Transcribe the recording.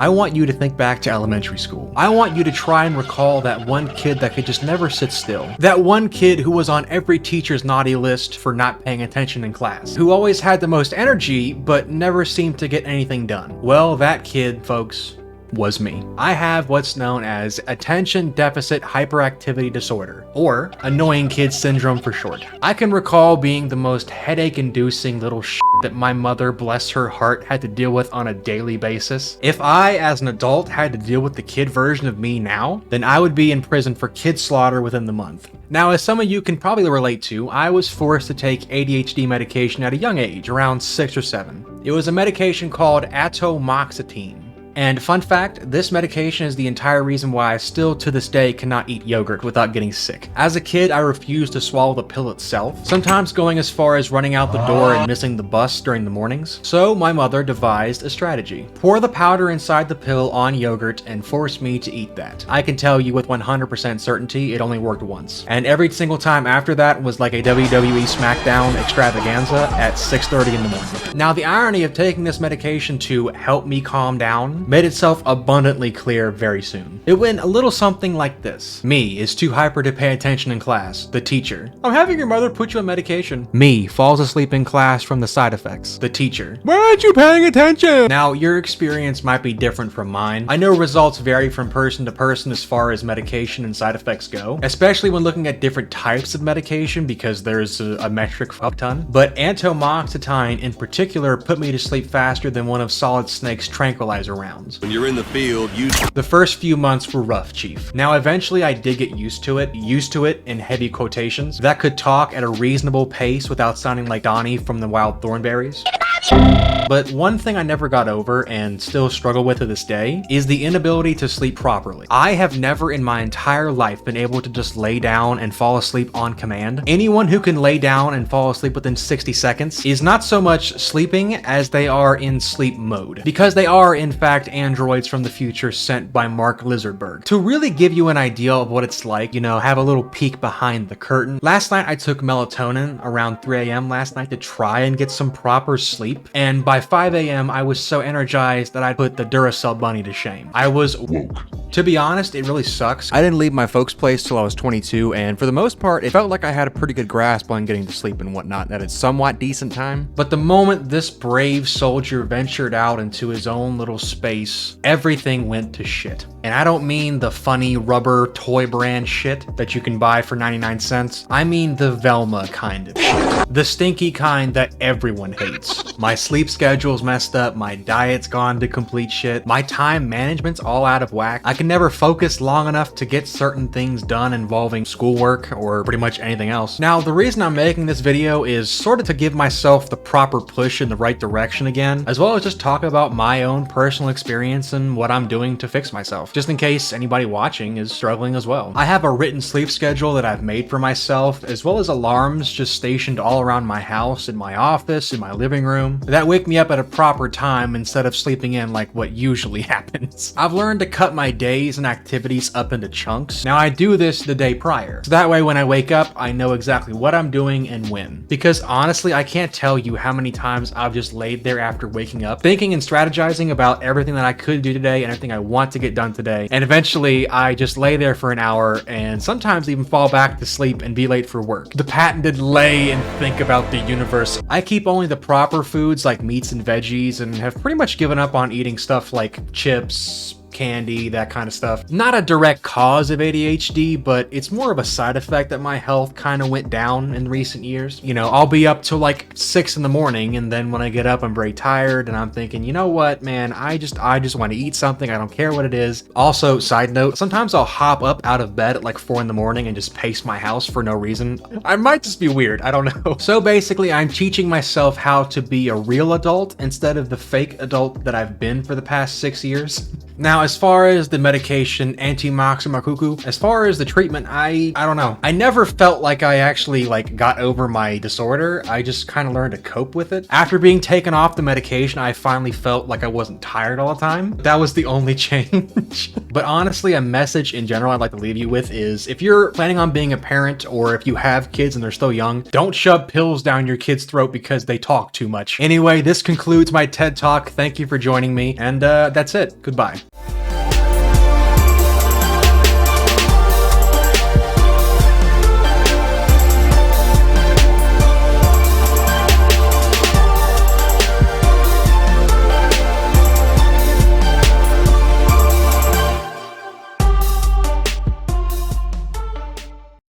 I want you to think back to elementary school. I want you to try and recall that one kid that could just never sit still. That one kid who was on every teacher's naughty list for not paying attention in class. Who always had the most energy, but never seemed to get anything done. Well, that kid, folks, was me. I have what's known as attention deficit hyperactivity disorder, or annoying kid syndrome for short. I can recall being the most headache-inducing little shit that my mother, bless her heart, had to deal with on a daily basis. If I, as an adult, had to deal with the kid version of me now, then I would be in prison for kid slaughter within the month. Now, as some of you can probably relate to, I was forced to take ADHD medication at a young age, around 6 or 7. It was a medication called atomoxetine. And fun fact, this medication is the entire reason why I still to this day cannot eat yogurt without getting sick. As a kid, I refused to swallow the pill itself, sometimes going as far as running out the door and missing the bus during the mornings. So my mother devised a strategy. Pour the powder inside the pill on yogurt and force me to eat that. I can tell you with 100% certainty it only worked once. And every single time after that was like a WWE SmackDown extravaganza at 6:30 in the morning. Now, the irony of taking this medication to help me calm down made itself abundantly clear very soon. It went a little something like this. Me is too hyper to pay attention in class. The teacher: I'm having your mother put you on medication. Me falls asleep in class from the side effects. The teacher: why aren't you paying attention? Now, your experience might be different from mine. I know results vary from person to person as far as medication and side effects go, especially when looking at different types of medication because there's a metric fuck ton. But atomoxetine in particular put me to sleep faster than one of Solid Snake's tranquilizer rounds. When you're in the field, The first few months were rough, Chief. Now, eventually I did get used to it in heavy quotations, that could talk at a reasonable pace without sounding like Donnie from the Wild Thornberries. But one thing I never got over, and still struggle with to this day, is the inability to sleep properly. I have never in my entire life been able to just lay down and fall asleep on command. Anyone who can lay down and fall asleep within 60 seconds is not so much sleeping as they are in sleep mode. Because they are, in fact, androids from the future sent by Mark Lizardberg. To really give you an idea of what it's like, have a little peek behind the curtain. Last night I took melatonin around 3 a.m. last night to try and get some proper sleep. And by 5 a.m. I was so energized that I put the Duracell bunny to shame. I was woke. To be honest, it really sucks. I didn't leave my folks' place till I was 22, and for the most part, it felt like I had a pretty good grasp on getting to sleep and whatnot at a somewhat decent time. But the moment this brave soldier ventured out into his own little space, everything went to shit. And I don't mean the funny rubber toy brand shit that you can buy for 99 cents. I mean the Velma kind of shit. The stinky kind that everyone hates. My sleep schedule's messed up, my diet's gone to complete shit, my time management's all out of whack. I can never focus long enough to get certain things done involving schoolwork or pretty much anything else. Now, the reason I'm making this video is sort of to give myself the proper push in the right direction again, as well as just talk about my own personal experience and what I'm doing to fix myself, just in case anybody watching is struggling as well. I have a written sleep schedule that I've made for myself, as well as alarms just stationed all around my house, in my office, in my living room, that wake me up at a proper time instead of sleeping in like what usually happens. I've learned to cut my days and activities up into chunks. Now, I do this the day prior, so that way when I wake up, I know exactly what I'm doing and when. Because honestly, I can't tell you how many times I've just laid there after waking up, thinking and strategizing about everything that I could do today and everything I want to get done today, and eventually I just lay there for an hour and sometimes even fall back to sleep and be late for work. The patented lay and think about the universe. I keep only the proper foods like meats and veggies and have pretty much given up on eating stuff like chips, candy, that kind of stuff. Not a direct cause of ADHD, but it's more of a side effect that my health kind of went down in recent years. I'll be up till like 6 in the morning, and then when I get up, I'm very tired, and I'm thinking, you know what, man, I just want to eat something. I don't care what it is. Also, side note, sometimes I'll hop up out of bed at like 4 in the morning and just pace my house for no reason. I might just be weird. I don't know. So basically, I'm teaching myself how to be a real adult instead of the fake adult that I've been for the past 6 years. Now, as far as the medication, anti-moxamakuku, as far as the treatment, I don't know. I never felt like I actually got over my disorder. I just kind of learned to cope with it. After being taken off the medication, I finally felt like I wasn't tired all the time. That was the only change. But honestly, a message in general I'd like to leave you with is if you're planning on being a parent or if you have kids and they're still young, don't shove pills down your kid's throat because they talk too much. Anyway, this concludes my TED Talk. Thank you for joining me, and that's it. Goodbye.